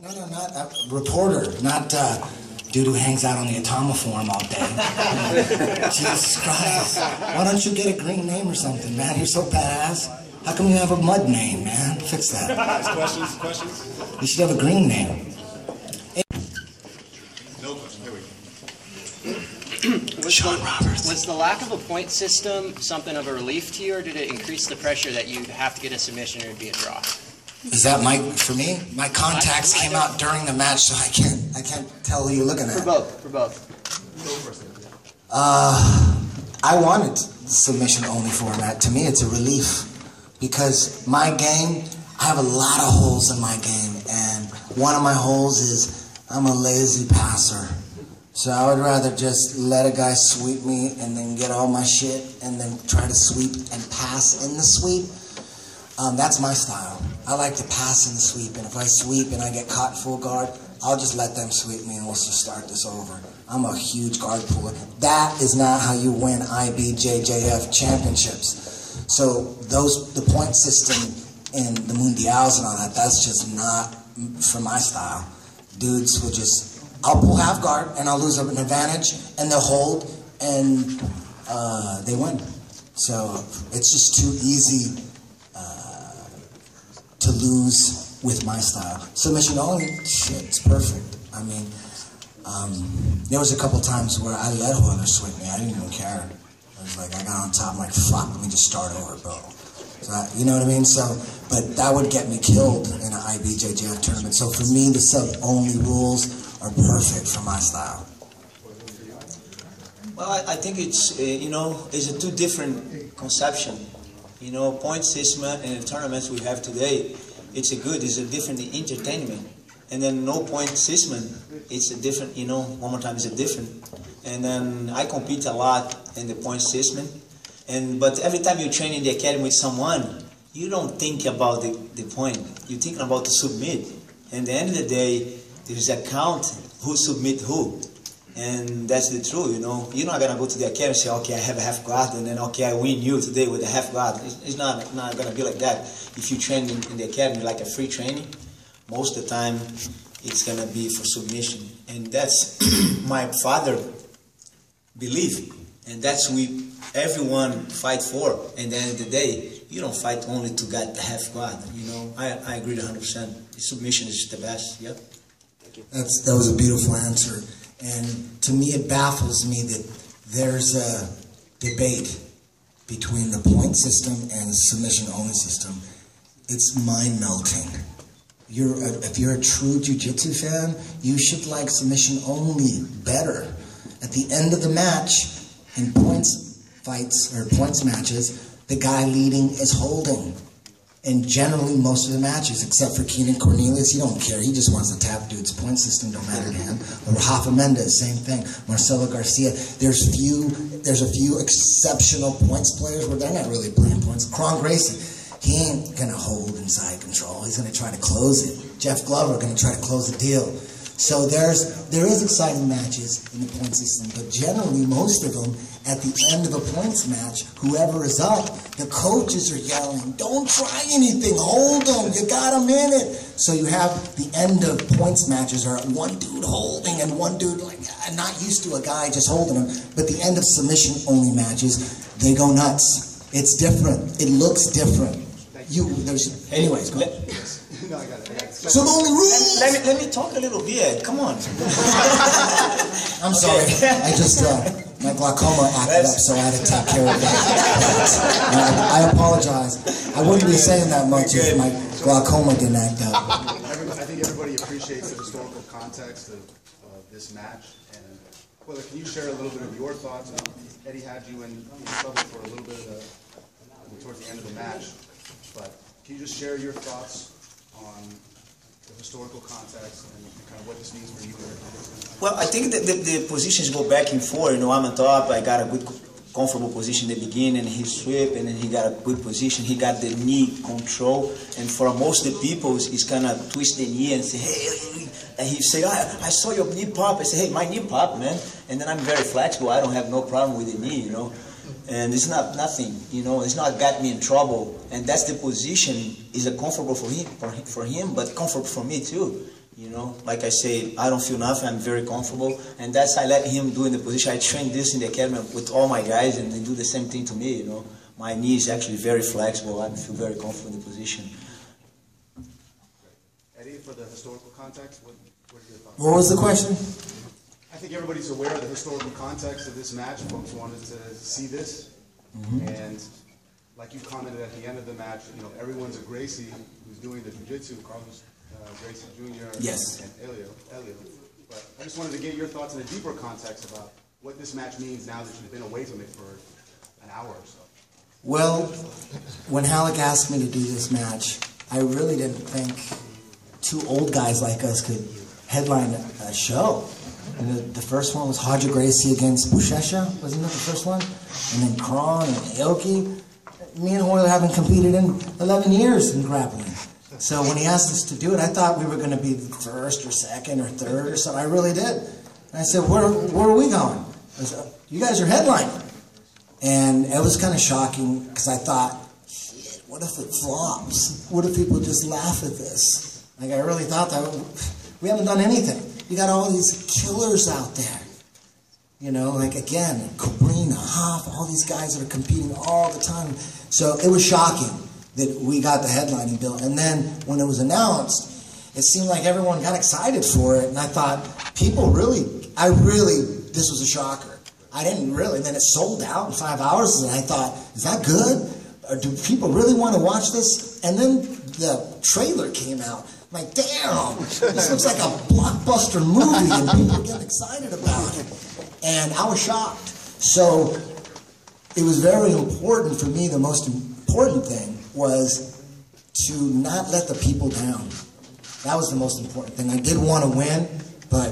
No, not a reporter, not dude who hangs out on the Atomoform all day. Jesus Christ. Why don't you get a green name or something, man? You're so badass. How come you have a mud name, man? Fix that. Questions? You should have a green name. No question. Here we go. Sean Roberts. Was the lack of a point system something of a relief to you, or did it increase the pressure that you'd have to get a submission or it'd be a draw? Is that for me? My contacts came out during the match, so I can't tell who you're looking at. For both. I wanted submission only format. To me, it's a relief because my game, I have a lot of holes in my game, and one of my holes is I'm a lazy passer. So I would rather just let a guy sweep me and then get all my shit and then try to sweep and pass in the sweep. That's my style. I like to pass in the sweep, and if I sweep and I get caught full guard, I'll just let them sweep me and we'll just start this over. I'm a huge guard puller. That is not how you win IBJJF championships. So the point system in the Mundials and all that, that's just not for my style. Dudes will just, I'll pull half guard and I'll lose an advantage and they'll hold and they win. So it's just too easy to lose with my style. Submission only, shit, it's perfect. I mean, there was a couple times where I let ROYLER sweep me. I didn't even care. I was like, I got on top, I'm like, fuck, let me just start over, bro. So you know what I mean? So, but that would get me killed in an IBJJF tournament. So for me, the sub-only rules are perfect for my style. Well, I think it's, it's a two different conception. Point system and the tournaments we have today, it's a different entertainment. And then no point system, it's a different, one more time, it's a different. And then I compete a lot in the point system. But every time you train in the academy with someone, you don't think about the point. You're thinking about the submit. And at the end of the day, there's a count who submit who. And that's the truth, You're not going to go to the academy and say, okay, I have a half guard, and then, okay, I win you today with a half guard. It's not going to be like that. If you train in the academy like a free training, most of the time it's going to be for submission. And that's my father belief. And that's what everyone fight for. And at the end of the day, you don't fight only to get the half guard. I agree 100%. Submission is the best. Yep. That was a beautiful answer. And to me, it baffles me that there's a debate between the point system and submission-only system. It's mind-melting. If you're a true jiu-jitsu fan, you should like submission-only better. At the end of the match, in points fights or points matches, the guy leading is holding. And generally, most of the matches, except for Keenan Cornelius, he don't care. He just wants to tap dudes. Point system don't matter to him. Or Rafa Mendes, same thing. Marcelo Garcia. There's a few exceptional points players where they're not really playing points. Kron Gracie, he ain't gonna hold inside control. He's gonna try to close it. Jeff Glover gonna try to close the deal. So there is exciting matches in the point system, but generally most of them, at the end of a points match, whoever is up, the coaches are yelling, don't try anything, hold them, you got a minute. So you have the end of points matches are one dude holding and one dude like, I'm not used to a guy just holding him, but the end of submission only matches, they go nuts. It's different, it looks different. Anyways, go ahead. No, I got it. So the only rule. Let me talk a little bit. Come on. I'm sorry. I just my glaucoma acted up, so I had to take care of that. I apologize. I wouldn't be saying that much if my glaucoma didn't act up. I think everybody appreciates the historical context of this match. And Willa, can you share a little bit of your thoughts? Eddie had you in trouble for a little bit towards the end of the match, but can you just share your thoughts on the historical context and kind of what this means for you? Well, I think that the positions go back and forth. I'm on top. I got a good, comfortable position in the beginning. He swept, and then he got a good position. He got the knee control. And for most of the people, he's kind of twist the knee and say, hey, and he say, I saw your knee pop. I say, hey, my knee pop, man. And then I'm very flexible. I don't have no problem with the knee, And it's not nothing, it's not got me in trouble. And that's the position, is a comfortable for him, but comfortable for me too. You know, like I say, I don't feel nothing. I'm very comfortable, and that's I let him do in the position. I train this in the academy with all my guys, and they do the same thing to me. You know, my knee is actually very flexible. I feel very comfortable in the position. Eddie, for the historical context, what are your thoughts? What was the question? I think everybody's aware of the historical context of this match. Folks wanted to see this, and like you commented at the end of the match, you know, everyone's a Gracie who's doing the jiu-jitsu. Carlos Gracie Jr. Yes. and Elio. But I just wanted to get your thoughts in a deeper context about what this match means now that you've been away from it for an hour or so. Well, when Halleck asked me to do this match, I really didn't think two old guys like us could headline a show. And the first one was Royler Gracie against Buchecha, wasn't that the first one? And then Kron and Aoki. Me and Royler haven't competed in 11 years in grappling. So when he asked us to do it, I thought we were going to be first or second or third or something. I really did. And I said, where are we going? I said, you guys are headlining. And it was kind of shocking because I thought, shit, what if it flops? What if people just laugh at this? Like, I really thought that we haven't done anything. You got all these killers out there. You know, like, again, Cabrina, Hoff, all these guys that are competing all the time. So it was shocking that we got the headlining bill. And then when it was announced, it seemed like everyone got excited for it. And I thought, this was a shocker. I didn't really. Then it sold out in 5 hours. And I thought, is that good? Or do people really want to watch this? And then the trailer came out. I'm like, damn, this looks like a blockbuster movie. And people get excited about it. And I was shocked. So it was very important for me. The most important thing was to not let the people down. That was the most important thing. I did want to win, but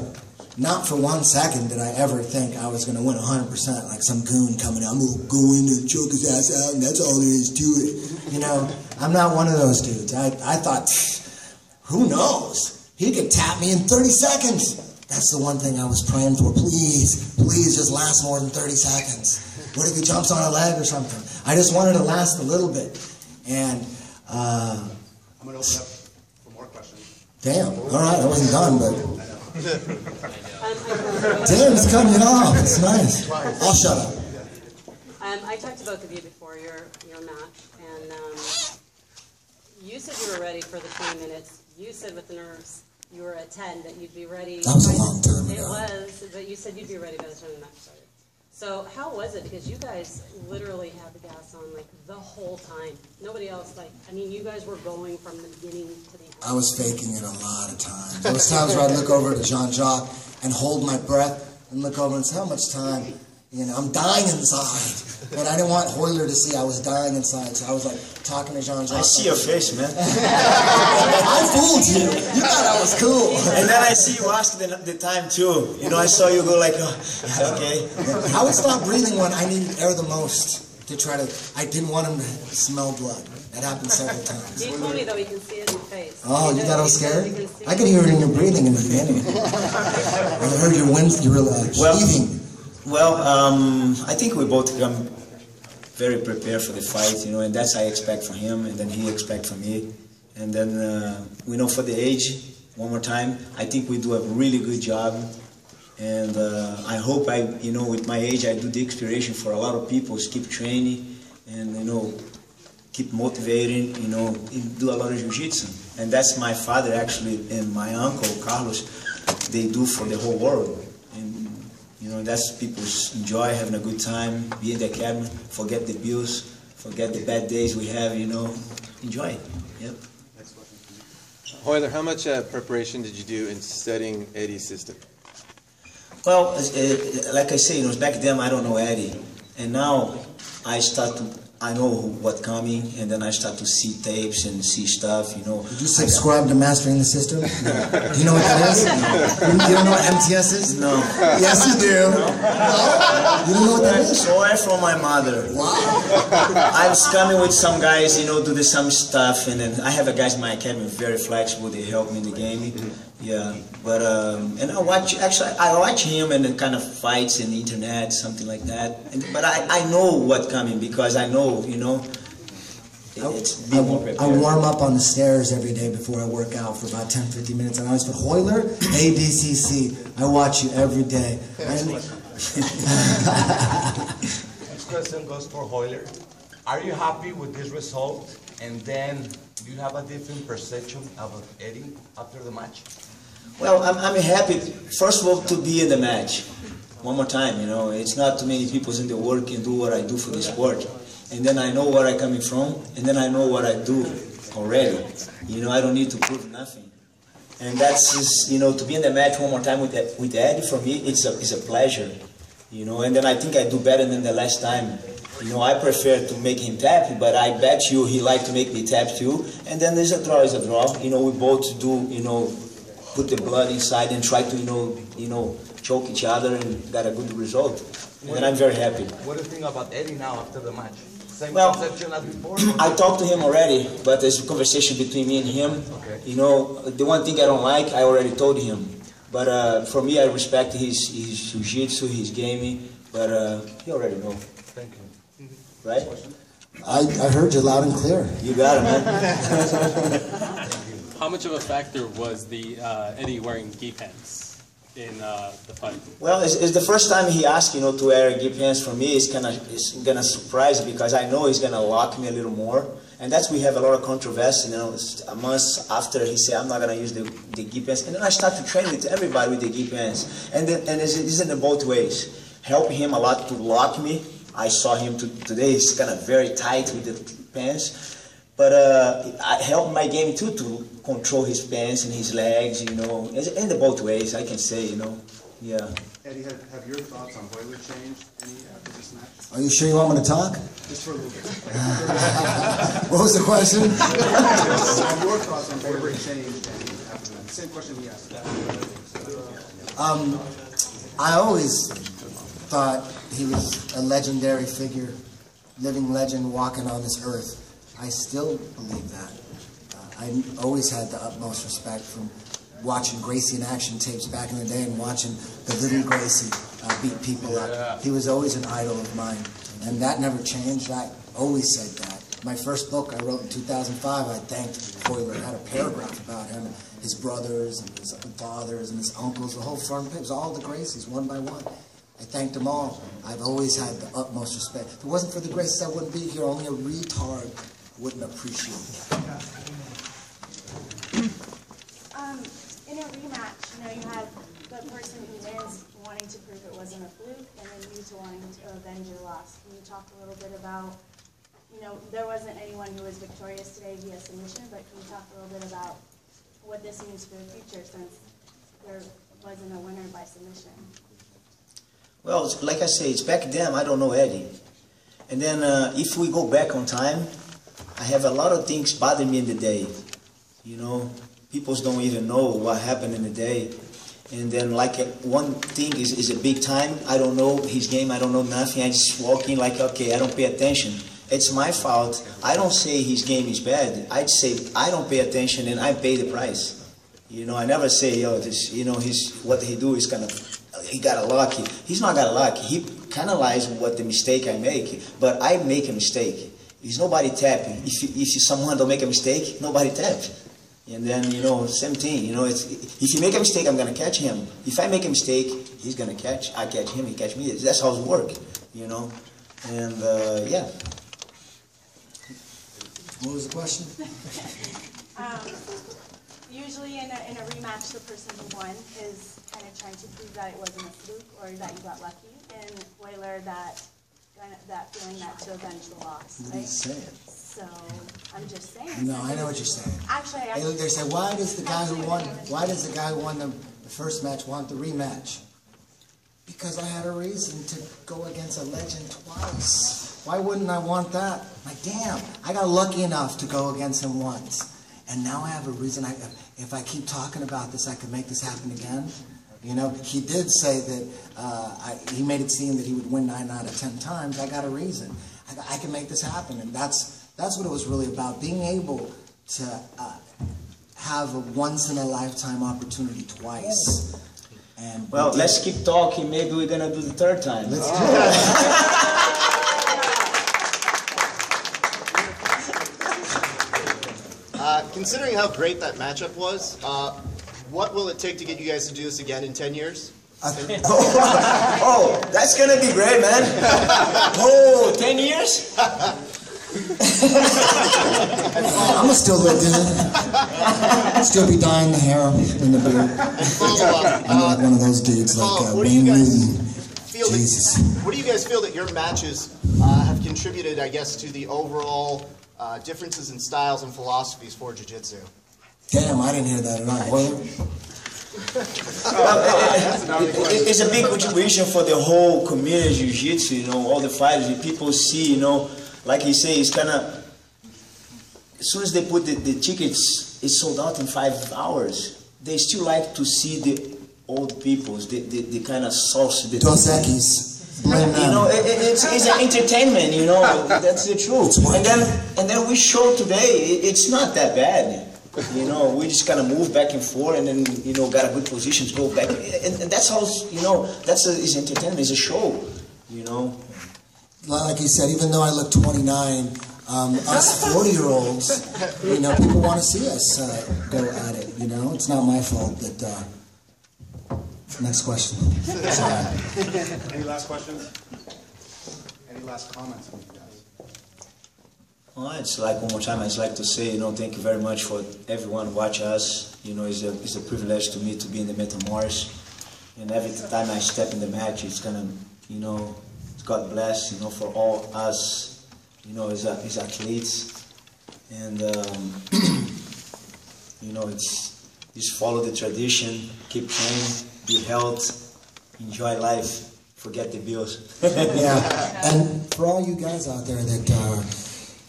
not for 1 second did I ever think I was going to win 100%, like some goon coming out. I'm going to go in and choke his ass out, and that's all there is to it. You know, I'm not one of those dudes. I thought, who knows? He could tap me in 30 seconds. That's the one thing I was praying for. Please, please just last more than 30 seconds. What if he jumps on a leg or something? I just wanted to last a little bit. And I'm going to open up for more questions. Damn, all right, I wasn't done, but damn, it's cutting off. It's nice. I'll shut up. I talked to both of you before your match, and you said you were ready for the 20 minutes. You said with the nerves you were at 10 that you'd be ready. That was a long time It ago. was, but you said you'd be ready by the time the match started. So how was it? Because you guys literally had the gas on like the whole time. Nobody else, like, I mean, you guys were going from the beginning to the end. I was faking it a lot of times. There was times where I'd look over to Jean-Jacques and hold my breath and look over and say, how much time? You know, I'm dying inside. But I didn't want Royler to see I was dying inside, so I was like talking to Jean-Jacques. I see your face, man. I fooled you. You thought I was cool. And then I see you ask the time too. You know, I saw you go like, oh, okay. I would stop breathing when I needed air the most to try to, I didn't want him to smell blood. That happened several times. He told me though he can see it in your face. Oh, you thought I was scared? You can see I could hear it in your breathing in the beginning. I heard your wind, you were heaving. Well, I think we both come very prepared for the fight, you know, and that's I expect from him, and then he expects from me. And then we know for the age, one more time, I think we do a really good job. And I hope you know, with my age, I do the inspiration for a lot of people, keep training and, you know, keep motivating, you know, do a lot of jiu-jitsu. And that's my father actually and my uncle, Carlos, they do for the whole world. And, you know, that's people enjoy having a good time, be in the academy, forget the bills, forget the bad days we have, you know, enjoy it. Yep. Next question. Royler, how much preparation did you do in studying Eddie's system? Well, like I say, you know, back then I don't know Eddie, and now I know what's coming, and then I start to see tapes and see stuff, you know. Did you subscribe to Mastering the System? Do you know what that is? You don't know what MTS is? No. Yes, you do. No? You don't know what that is? So I from my mother. Wow. I was coming with some guys, you know, do some stuff, and then I have a guys in my academy very flexible. They help me in the game. Yeah, but and I watch him and the kind of fights in the internet, something like that. But I know what's coming because I know, you know, It's be more prepared. I warm up on the stairs every day before I work out for about 10-15 minutes. And I always put Royler, ADCC. I watch you every day. This question goes for Royler. Are you happy with this result? And then, do you have a different perception about Eddie after the match? Well, I'm happy, first of all, to be in the match. One more time, it's not too many people in the world can do what I do for the sport. And then I know where I'm coming from, and then I know what I do already. I don't need to prove nothing. And that's just, to be in the match one more time with Eddie, for me, it's a pleasure. And then I think I do better than the last time. I prefer to make him tap, but I bet you he like to make me tap too. And then there's a draw is a draw. We both do, put the blood inside and try to, choke each other and got a good result. And I'm very happy. What do you think about Eddie now after the match? Same Well, conception as before? I talked to him already, but there's a conversation between me and him. Okay. The one thing I don't like, I already told him. But for me, I respect his jiu-jitsu, his gaming, but he already know. Thank you. Right? I heard you loud and clear. You got it, man. How much of a factor was the Eddie wearing gi pants in the fight? Well, it's the first time he asked, to wear gi pants. For me, it's gonna surprise because I know he's gonna lock me a little more. And we have a lot of controversy, a month after he said, I'm not gonna use the gi pants. And then I start to train with everybody with the gi pants. And it's in both ways. Help him a lot to lock me. I saw him today, he's kind of very tight with the pants. But I helped my game too to control his pants and his legs, in both ways, I can say, yeah. Eddie, have your thoughts on Royler changed any after this match? Are you sure you want me to talk? Just for a little bit. What was the question? Have your thoughts on Royler changed any after that? The same question he asked. I always thought he was a legendary figure, living legend walking on this earth. I still believe that. I always had the utmost respect from watching Gracie in action tapes back in the day and watching the little Gracie beat people up. He was always an idol of mine, and that never changed. I always said that. My first book I wrote in 2005, I thanked Royler. I had a paragraph about him, his brothers, and his fathers, and his uncles, the whole front page, all the Gracies, one by one. I thanked them all. I've always had the utmost respect. If it wasn't for the Gracies, I wouldn't be here. Only a retard wouldn't appreciate it. In a rematch, you have the person who wins wanting to prove it wasn't a fluke, and then you two wanting to avenge your loss. Can you talk a little bit about, there wasn't anyone who was victorious today via submission, but can you talk a little bit about what this means for the future since there wasn't a winner by submission? Well, like I say, it's back then, I don't know Eddie. And then if we go back on time, I have a lot of things bother me in the day. People don't even know what happened in the day. And then one thing is a big time. I don't know his game. I don't know nothing. I just walk in okay, I don't pay attention. It's my fault. I don't say his game is bad. I'd say I don't pay attention and I pay the price. I never say, what he do is he got a lucky. He's not got a lucky. He analyzes what the mistake I make, but I make a mistake. There's nobody tapping. If someone don't make a mistake, nobody taps. And then, same thing, if you make a mistake, I'm going to catch him. If I make a mistake, he's going to catch, I catch him, he catch me. That's how it works, And, yeah. What was the question? Usually in a rematch, the person who won is kind of trying to prove that it wasn't a fluke or that you got lucky. And Royler, that feeling that to avenge the loss, What are right? you saying? So I'm just saying. No, I know what you're saying. Actually, They say, why does the guy who won the first match want the rematch? Because I had a reason to go against a legend twice. Why wouldn't I want that? Damn, I got lucky enough to go against him once. And now I have a reason. If I keep talking about this, I can make this happen again. He did say that he made it seem that he would win 9 out of 10 times. I got a reason. I can make this happen, and that's what it was really about, being able to have a once-in-a-lifetime opportunity twice. And well, let's keep talking. Maybe we're going to do the third time. Let's do it. considering how great that matchup was, what will it take to get you guys to do this again in 10 years? Oh, that's gonna be great, man. Oh, 10 years? I'm gonna still look good. Still be dyeing the hair in the beard. I'm like one of those dudes like Wayne Newton. Jesus. What do you guys feel that your matches have contributed, I guess, to the overall differences in styles and philosophies for Jiu-Jitsu? Damn, I didn't hear that at all. Well, it's a big contribution for the whole community of Jiu-Jitsu, you know, all the fighters. People see, you know, like you say, it's kind of, as soon as they put the tickets, it's sold out in 5 hours. They still like to see the old peoples, the kind of sauce. Dos Equis. You know, it's an entertainment, you know, that's the truth. And then we show today, it's not that bad. You know, we just kind of move back and forth and then, you know, got a good positions, go back. And that's how, you know, is entertainment, it's a show, you know. Like you said, even though I look 29, us 40-year-olds, you know, people want to see us go at it, you know. It's not my fault that, next question. Sorry. Any last questions? Any last comments from you guys? Well, it's like one more time, I'd just like to say, you know, thank you very much for everyone watching us. You know, it's a privilege to me to be in the Metamoris. And every time I step in the match, it's kind of, you know, God bless, you know, for all us, you know, as athletes. And, you know, it's just follow the tradition, keep training, be healthy, enjoy life, forget the bills. Yeah, and for all you guys out there that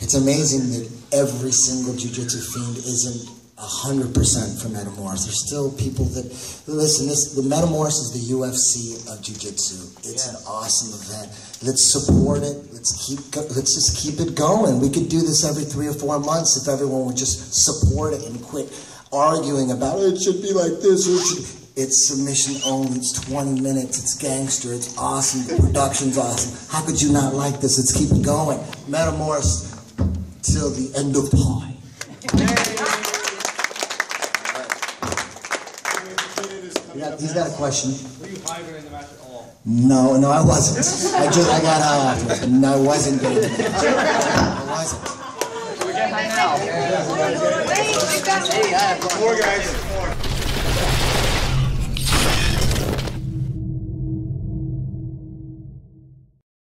it's amazing that every single jiu-jitsu fiend isn't 100% from Metamoris. There's still people that listen. The Metamoris is the UFC of jiu-jitsu. It's an awesome event. Let's support it. Let's just keep it going. We could do this every 3 or 4 months if everyone would just support it and quit arguing about it should be like this or it should. It's submission only. It's 20 minutes. It's gangster. It's awesome. The production's awesome. How could you not like this? Let's keep it going. Metamoris till the end of time. Yeah, he's got a question. Were you high during the match at all? No, I wasn't. I got high after. No, I wasn't. I wasn't. We get high now. More guys.